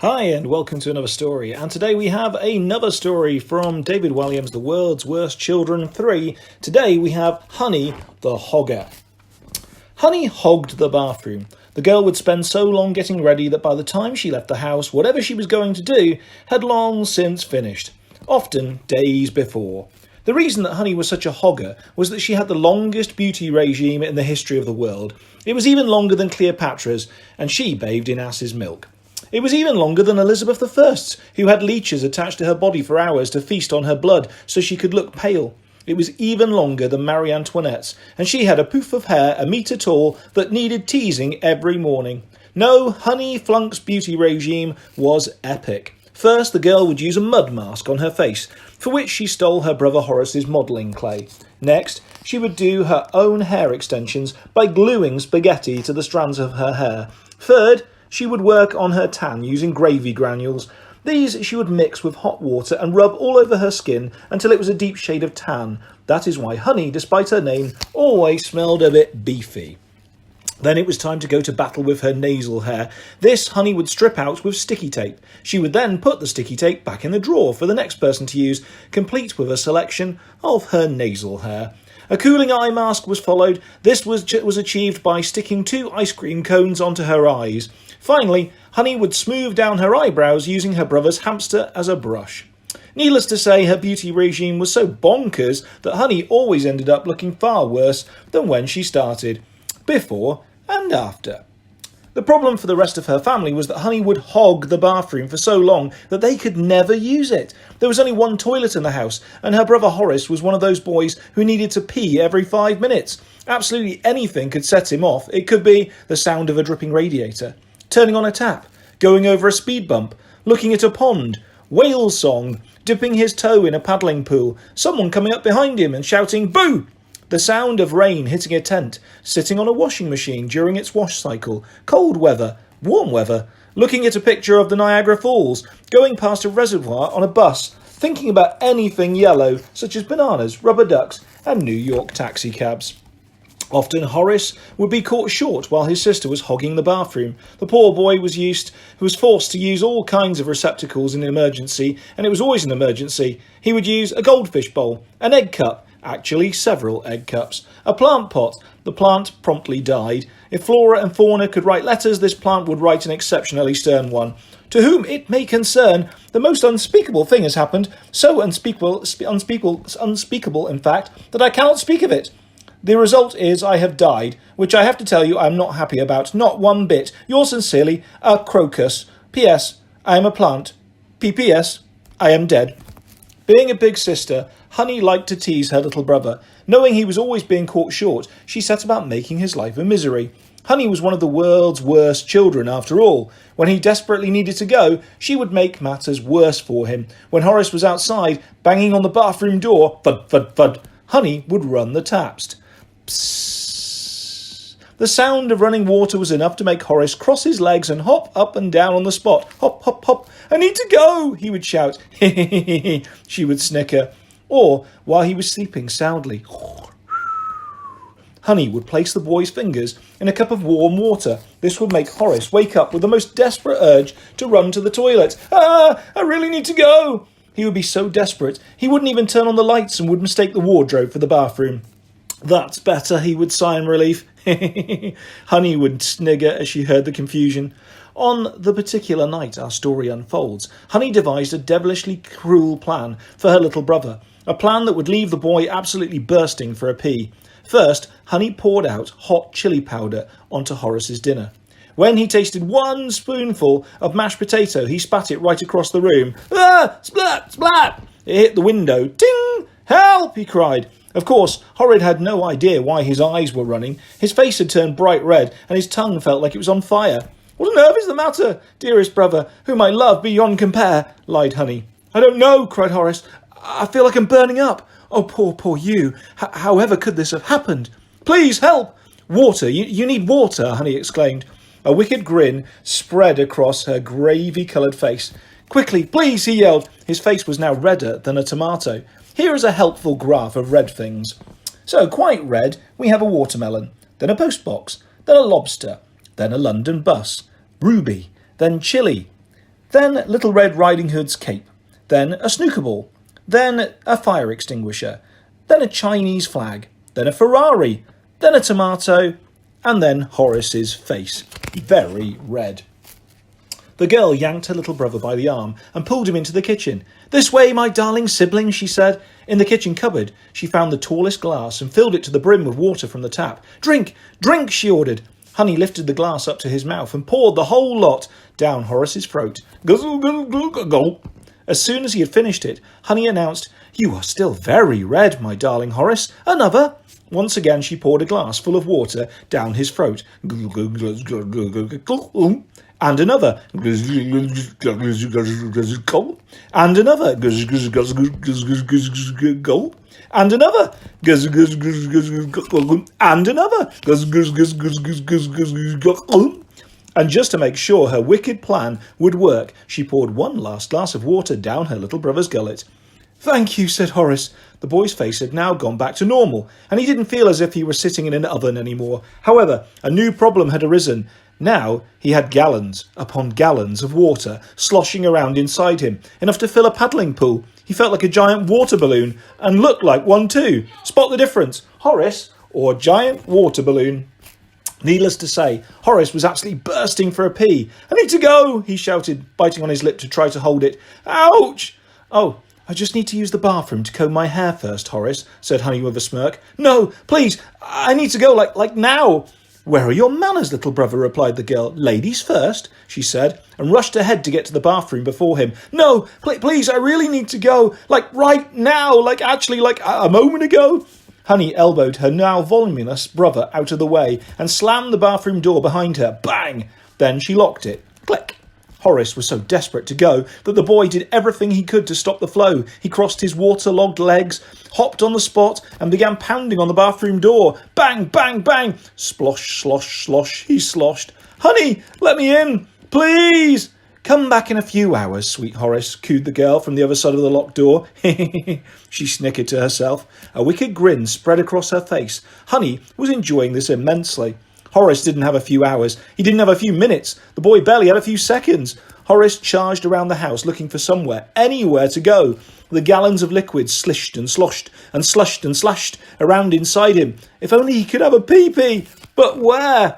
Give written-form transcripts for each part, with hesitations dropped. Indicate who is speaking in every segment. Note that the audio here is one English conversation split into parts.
Speaker 1: Hi and welcome to another story, and today we have another story from David Walliams' The World's Worst Children 3. Today we have Honey the Hogger. Honey hogged the bathroom. The girl would spend so long getting ready that by the time she left the house, whatever she was going to do had long since finished, often days before. The reason that Honey was such a hogger was that she had the longest beauty regime in the history of the world. It was even longer than Cleopatra's, and she bathed in ass's milk. It was even longer than Elizabeth I's, who had leeches attached to her body for hours to feast on her blood so she could look pale. It was even longer than Marie Antoinette's, and she had a poof of hair a metre tall that needed teasing every morning. No, Honey Flunk's beauty regime was epic. First, the girl would use a mud mask on her face, for which she stole her brother Horace's modelling clay. Next, she would do her own hair extensions by gluing spaghetti to the strands of her hair. Third, she would work on her tan using gravy granules. These she would mix with hot water and rub all over her skin until it was a deep shade of tan. That is why Honey, despite her name, always smelled a bit beefy. Then it was time to go to battle with her nasal hair. This Honey would strip out with sticky tape. She would then put the sticky tape back in the drawer for the next person to use, complete with a selection of her nasal hair. A cooling eye mask was followed. This was achieved by sticking 2 ice cream cones onto her eyes. Finally, Honey would smooth down her eyebrows using her brother's hamster as a brush. Needless to say, her beauty regime was so bonkers that Honey always ended up looking far worse than when she started, before and after. The problem for the rest of her family was that Honey would hog the bathroom for so long that they could never use it. There was only one toilet in the house, and her brother Horace was one of those boys who needed to pee every 5 minutes. Absolutely anything could set him off. It could be the sound of a dripping radiator, turning on a tap, going over a speed bump, looking at a pond, whale song, dipping his toe in a paddling pool, someone coming up behind him and shouting "Boo!" The sound of rain hitting a tent, sitting on a washing machine during its wash cycle, cold weather, warm weather, looking at a picture of the Niagara Falls, going past a reservoir on a bus, thinking about anything yellow, such as bananas, rubber ducks, and New York taxicabs. Often Horace would be caught short while his sister was hogging the bathroom. The poor boy was forced to use all kinds of receptacles in an emergency, and it was always an emergency. He would use a goldfish bowl, an egg cup, actually several egg cups, a plant pot. The plant promptly died. If Flora and Fauna could write letters, this plant would write an exceptionally stern one. To whom it may concern, the most unspeakable thing has happened, so unspeakable in fact, that I cannot speak of it. The result is I have died, which I have to tell you I am not happy about, not one bit. Yours sincerely, a crocus. P.S. I am a plant. P.P.S. I am dead. Being a big sister, Honey liked to tease her little brother. Knowing he was always being caught short, she set about making his life a misery. Honey was one of the world's worst children, after all. When he desperately needed to go, she would make matters worse for him. When Horace was outside, banging on the bathroom door, thud, thud, thud, Honey would run the taps. Psst. The sound of running water was enough to make Horace cross his legs and hop up and down on the spot. Hop, hop, hop. I need to go, he would shout. She would snicker. Or, while he was sleeping soundly, Honey would place the boy's fingers in a cup of warm water. This would make Horace wake up with the most desperate urge to run to the toilet. I really need to go. He would be so desperate, he wouldn't even turn on the lights and would mistake the wardrobe for the bathroom. That's better, he would sigh in relief. Honey would snigger as she heard the confusion. On the particular night our story unfolds, Honey devised a devilishly cruel plan for her little brother, a plan that would leave the boy absolutely bursting for a pee. First, Honey poured out hot chili powder onto Horace's dinner. When he tasted 1 spoonful of mashed potato, he spat it right across the room. Ah! Splat! Splat! It hit the window. Ting! Help! He cried. Of course, Horrid had no idea why his eyes were running. His face had turned bright red, and his tongue felt like it was on fire. What on earth is the matter, dearest brother, whom I love beyond compare? Lied Honey. I don't know, cried Horace. I feel like I'm burning up. Oh, poor you. However could this have happened? Please, help! Water, you need water, Honey exclaimed. A wicked grin spread across her gravy-coloured face. Quickly, please, he yelled. His face was now redder than a tomato. Here is a helpful graph of red things. So, quite red, we have a watermelon, then a postbox, then a lobster, then a London bus, ruby, then chili, then Little Red Riding Hood's cape, then a snooker ball, then a fire extinguisher, then a Chinese flag, then a Ferrari, then a tomato, and then Horace's face, very red. The girl yanked her little brother by the arm and pulled him into the kitchen. "This way, my darling sibling," she said. In the kitchen cupboard, she found the tallest glass and filled it to the brim with water from the tap. "Drink, drink," she ordered. Honey lifted the glass up to his mouth and poured the whole lot down Horace's throat. Guzzle, guzzle, guzzle, guzzle. As soon as he had finished it, Honey announced, "You are still very red, my darling Horace. Another?" Once again she poured a glass full of water down his throat. And another. And another. And another. And another. And just to make sure her wicked plan would work, she poured one last glass of water down her little brother's gullet. "Thank you," said Horace. The boy's face had now gone back to normal, and he didn't feel as if he were sitting in an oven anymore. However, a new problem had arisen. Now he had gallons upon gallons of water sloshing around inside him, enough to fill a paddling pool. He felt like a giant water balloon, and looked like one too. Spot the difference, Horace, or giant water balloon? Needless to say, Horace was absolutely bursting for a pee. "I need to go," he shouted, biting on his lip to try to hold it. "Ouch!" "Oh, I just need to use the bathroom to comb my hair first, Horace," said Honey with a smirk. "No, please, I need to go, like now." "Where are your manners, little brother?" replied the girl. "Ladies first," she said, and rushed ahead to get to the bathroom before him. "No, please, I really need to go, like right now, like actually, like a moment ago." Honey elbowed her now voluminous brother out of the way and slammed the bathroom door behind her. Bang! Then she locked it. Click! Horace was so desperate to go that the boy did everything he could to stop the flow. He crossed his waterlogged legs, hopped on the spot, and began pounding on the bathroom door. Bang, bang, bang! Splosh, slosh, slosh, he sloshed. "Honey, let me in, please!" "Come back in a few hours, sweet Horace," cooed the girl from the other side of the locked door. She snickered to herself. A wicked grin spread across her face. Honey was enjoying this immensely. Horace didn't have a few hours. He didn't have a few minutes. The boy barely had a few seconds. Horace charged around the house looking for somewhere, anywhere to go. The gallons of liquid slished and sloshed and slushed and slashed around inside him. If only he could have a pee-pee! But where?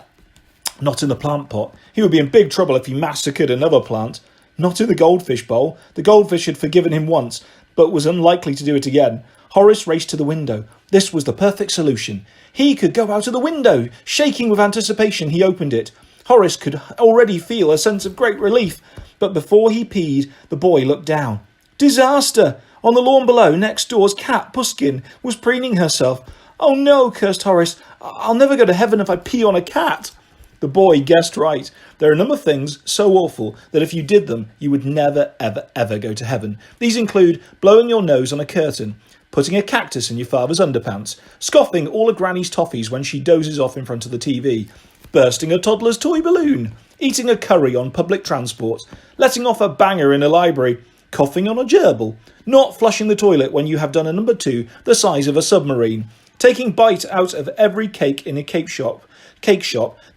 Speaker 1: Not in the plant pot. He would be in big trouble if he massacred another plant. Not in the goldfish bowl. The goldfish had forgiven him once, but was unlikely to do it again. Horace raced to the window. This was the perfect solution. He could go out of the window. Shaking with anticipation, he opened it. Horace could already feel a sense of great relief. But before he peed, the boy looked down. Disaster! On the lawn below, next door's cat, Puskin, was preening herself. "Oh no," cursed Horace. "I'll never go to heaven if I pee on a cat." The boy guessed right. There are a number of things so awful that if you did them, you would never, ever, ever go to heaven. These include blowing your nose on a curtain, putting a cactus in your father's underpants, scoffing all a granny's toffees when she dozes off in front of the TV, bursting a toddler's toy balloon, eating a curry on public transport, letting off a banger in a library, coughing on a gerbil, not flushing the toilet when you have done a number 2 the size of a submarine, taking bite out of every cake in a cake shop,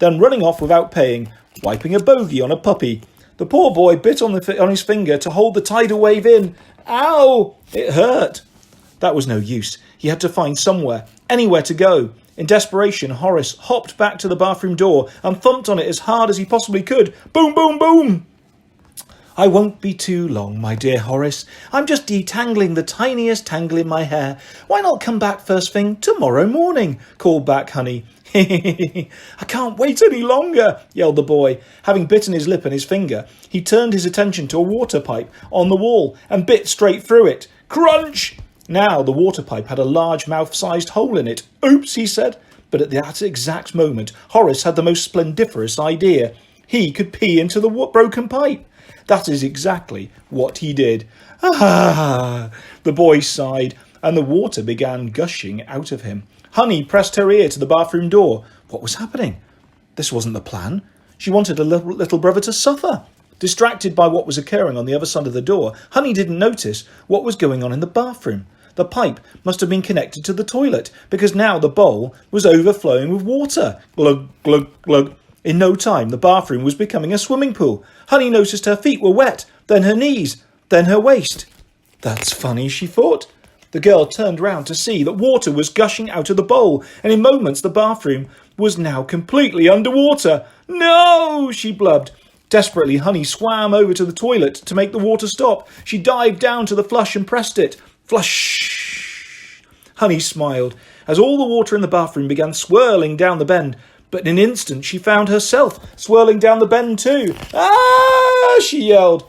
Speaker 1: then running off without paying, wiping a bogey on a puppy. The poor boy bit on his finger to hold the tidal wave in. Ow! It hurt. That was no use. He had to find somewhere, anywhere to go. In desperation, Horace hopped back to the bathroom door and thumped on it as hard as he possibly could. Boom, boom, boom! "I won't be too long, my dear Horace. I'm just detangling the tiniest tangle in my hair. Why not come back first thing tomorrow morning?" called back Honey. "I can't wait any longer," yelled the boy. Having bitten his lip and his finger, he turned his attention to a water pipe on the wall and bit straight through it. Crunch! Now the water pipe had a large mouth-sized hole in it. "Oops," he said. But at that exact moment, Horace had the most splendiferous idea. He could pee into the broken pipe. That is exactly what he did. "Ah!" The boy sighed, and the water began gushing out of him. Honey pressed her ear to the bathroom door. What was happening? This wasn't the plan. She wanted a little brother to suffer. Distracted by what was occurring on the other side of the door, Honey didn't notice what was going on in the bathroom. The pipe must have been connected to the toilet, because now the bowl was overflowing with water. Glug, glug, glug. In no time, the bathroom was becoming a swimming pool. Honey noticed her feet were wet, then her knees, then her waist. That's funny, she thought. The girl turned round to see that water was gushing out of the bowl, and in moments the bathroom was now completely underwater. No, she blubbed. Desperately, Honey swam over to the toilet to make the water stop. She dived down to the flush and pressed it. Flush! Honey smiled as all the water in the bathroom began swirling down the bend. But in an instant she found herself swirling down the bend too. Ah! She yelled.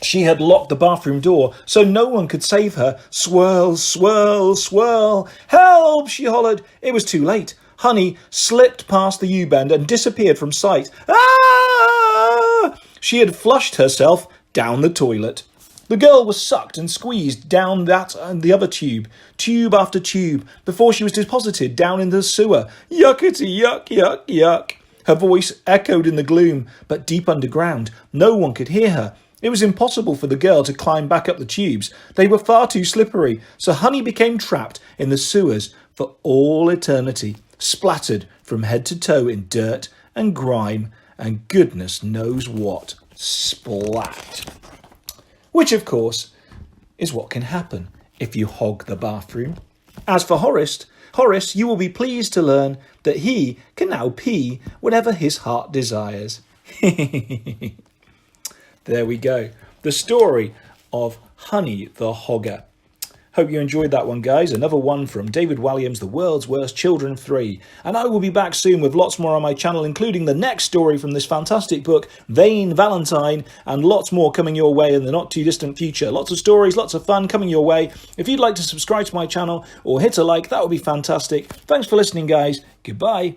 Speaker 1: She had locked the bathroom door so no one could save her. Swirl, swirl, swirl. Help! She hollered. It was too late. Honey slipped past the U-bend and disappeared from sight. Ah! She had flushed herself down the toilet. The girl was sucked and squeezed down that and the other tube after tube, before she was deposited down in the sewer. Yuckety yuck, yuck, yuck. Her voice echoed in the gloom, but deep underground, no one could hear her. It was impossible for the girl to climb back up the tubes. They were far too slippery, so Honey became trapped in the sewers for all eternity, splattered from head to toe in dirt and grime and goodness knows what. Splat. Which, of course, is what can happen if you hog the bathroom. As for Horace, you will be pleased to learn that he can now pee whenever his heart desires. There we go. The story of Honey the Hogger. Hope you enjoyed that one, guys. Another one from David Walliams, The World's Worst Children 3. And I will be back soon with lots more on my channel, including the next story from this fantastic book, Vain Valentine, and lots more coming your way in the not too distant future. Lots of stories, lots of fun coming your way. If you'd like to subscribe to my channel or hit a like, that would be fantastic. Thanks for listening, guys. Goodbye.